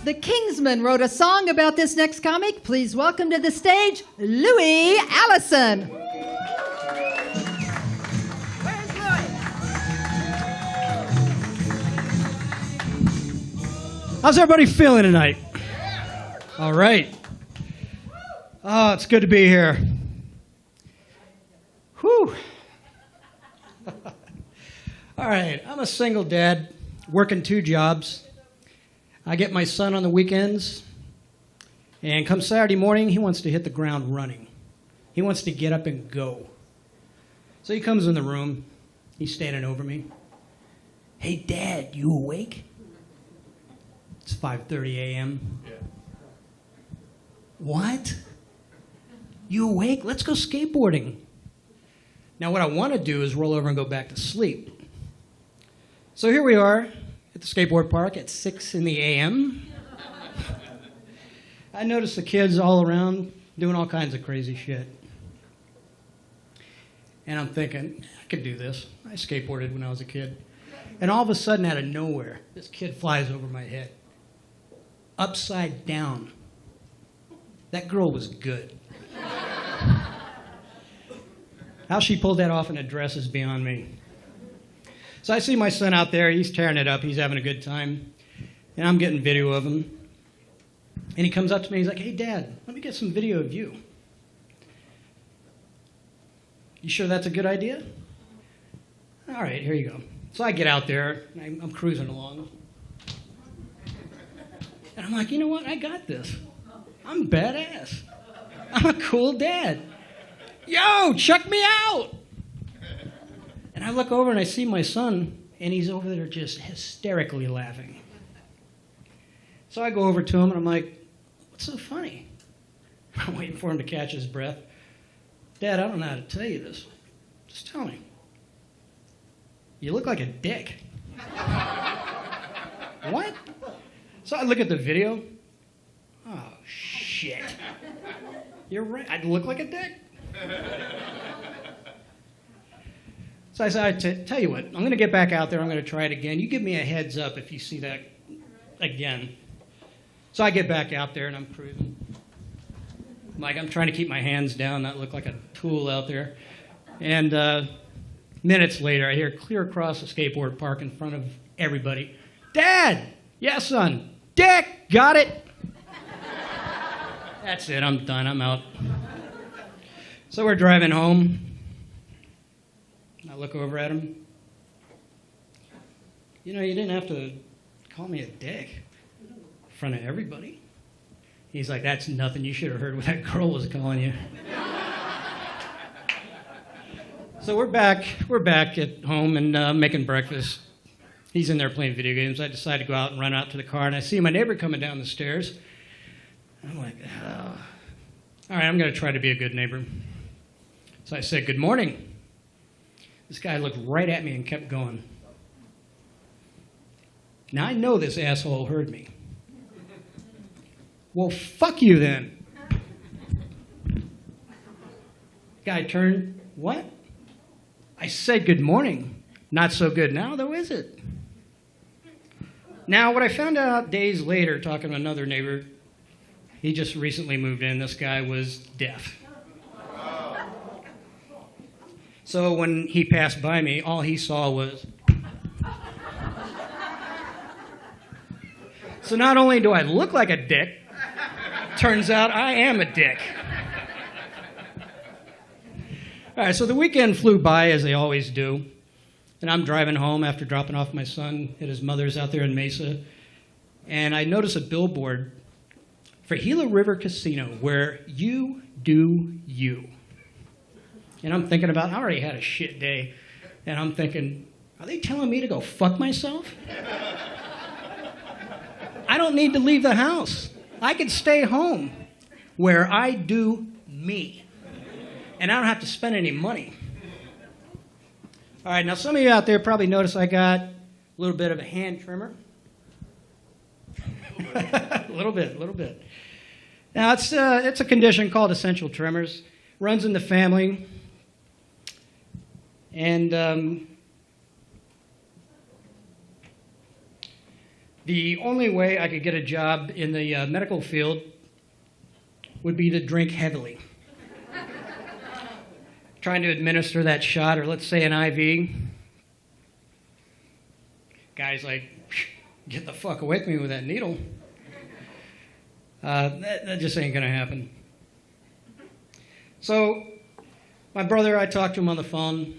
The Kingsmen wrote a song about this next comic. Please welcome to the stage, Louie Allison. Where's Louie? How's everybody feeling tonight? All right. Oh, it's good to be here. Whew. All right, I'm a single dad, working 2 jobs. I get my son on the weekends, and come Saturday morning, he wants to hit the ground running. He wants to get up and go. So he comes in the room, he's standing over me. Hey, Dad, you awake? It's 5:30 a.m. Yeah. What? You awake? Let's go skateboarding. Now, what I want to do is roll over and go back to sleep. So here we are at the skateboard park at 6 in the a.m. I noticed the kids all around doing all kinds of crazy shit. And I'm thinking, I could do this. I skateboarded when I was a kid. And all of a sudden, out of nowhere, this kid flies over my head. Upside down. That girl was good. How she pulled that off in a dress is beyond me. So I see my son out there. He's tearing it up. He's having a good time. And I'm getting video of him. And he comes up to me. He's like, hey, Dad, let me get some video of you. You sure that's a good idea? All right, here you go. So I get out there. And I'm cruising along. And I'm like, you know what? I got this. I'm badass. I'm a cool dad. Yo, check me out. And I look over and I see my son, and he's over there just hysterically laughing. So I go over to him and I'm like, what's so funny? I'm waiting for him to catch his breath. Dad, I don't know how to tell you this. Just tell me. You look like a dick. What? So I look at the video. Oh, shit. You're right. I look like a dick. So I said, tell you what, I'm going to get back out there. I'm going to try it again. You give me a heads up if you see that again. So I get back out there and I'm cruising. I'm trying to keep my hands down, not look like a tool out there. And minutes later, I hear clear across the skateboard park in front of everybody, Dad! Yes, son. Dick! Got it! That's it. I'm done. I'm out. So we're driving home. I look over at him. You know, you didn't have to call me a dick in front of everybody. He's like, that's nothing. You should have heard what that girl was calling you. So we're back at home and making breakfast. He's in there playing video games. I decide to go out and run out to the car, and I see my neighbor coming down the stairs. I'm like, oh. All right, I'm going to try to be a good neighbor. So I said, good morning. This guy looked right at me and kept going. Now I know this asshole heard me. Well, fuck you then. Guy turned, what? I said good morning. Not so good now, though, is it? Now, what I found out days later, talking to another neighbor, he just recently moved in. This guy was deaf. So when he passed by me, all he saw was... So not only do I look like a dick, turns out I am a dick. All right, so the weekend flew by, as they always do. And I'm driving home after dropping off my son at his mother's out there in Mesa. And I notice a billboard for Gila River Casino, where you do you. And I'm thinking about, I already had a shit day. And I'm thinking, are they telling me to go fuck myself? I don't need to leave the house. I can stay home where I do me. And I don't have to spend any money. All right, now some of you out there probably noticed I got a little bit of a hand trimmer. A little bit. Now, it's a condition called essential tremors. Runs in the family. And The only way I could get a job in the medical field would be to drink heavily. Trying to administer that shot, or let's say an IV. Guy's like, get the fuck away from me with that needle. That just ain't gonna happen. So, my brother, I talked to him on the phone,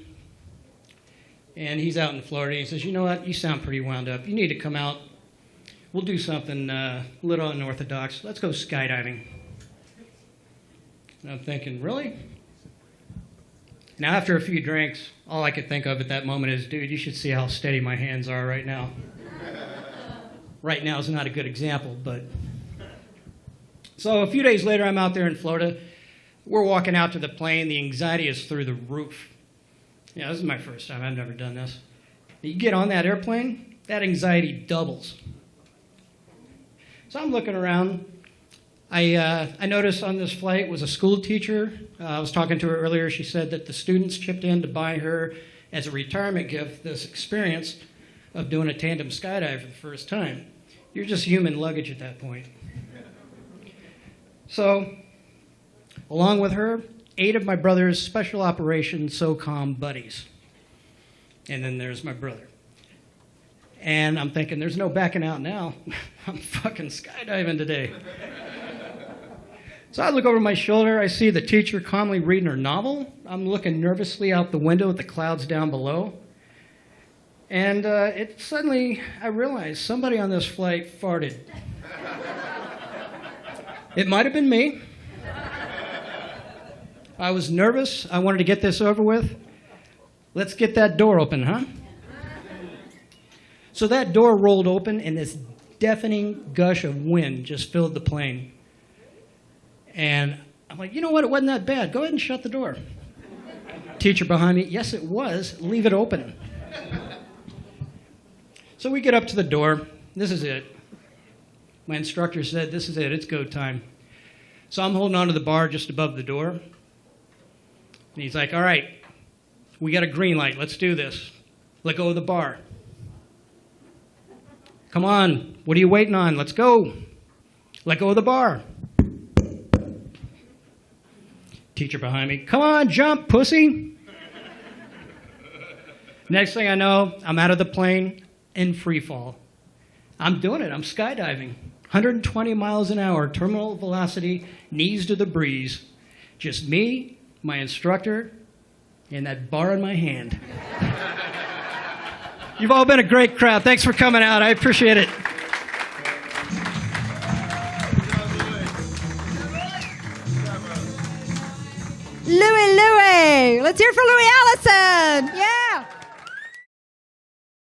and he's out in Florida. He says, you know what, you sound pretty wound up. You need to come out. We'll do something a little unorthodox. Let's go skydiving. And I'm thinking, really? Now, after a few drinks, all I could think of at that moment is, dude, you should see how steady my hands are right now. Right now is not a good example, but... So a few days later, I'm out there in Florida. We're walking out to the plane. The anxiety is through the roof. Yeah, this is my first time. I've never done this. You get on that airplane, that anxiety doubles. So I'm looking around. I noticed on this flight was a school teacher. I was talking to her earlier. She said that the students chipped in to buy her, as a retirement gift, this experience of doing a tandem skydive for the first time. You're just human luggage at that point. So, along with her, 8 of my brother's special operations SOCOM buddies. And then there's my brother. And I'm thinking, there's no backing out now. I'm fucking skydiving today. So I look over my shoulder. I see the teacher calmly reading her novel. I'm looking nervously out the window at the clouds down below. And suddenly, I realized somebody on this flight farted. It might have been me. I was nervous. I wanted to get this over with. Let's get that door open, huh? So that door rolled open, and this deafening gush of wind just filled the plane. And I'm like, you know what? It wasn't that bad. Go ahead and shut the door. Teacher behind me, yes, it was. Leave it open. So we get up to the door. This is it. My instructor said, this is it. It's go time. So I'm holding onto the bar just above the door. And he's like, all right, we got a green light. Let's do this. Let go of the bar. Come on. What are you waiting on? Let's go. Let go of the bar. Teacher behind me, come on, jump, pussy. Next thing I know, I'm out of the plane in free fall. I'm doing it. I'm skydiving. 120 miles an hour, terminal velocity, knees to the breeze. Just me, my instructor, and that bar in my hand. You've all been a great crowd. Thanks for coming out. I appreciate it. Louie. Let's hear for Louie Allison. Yeah.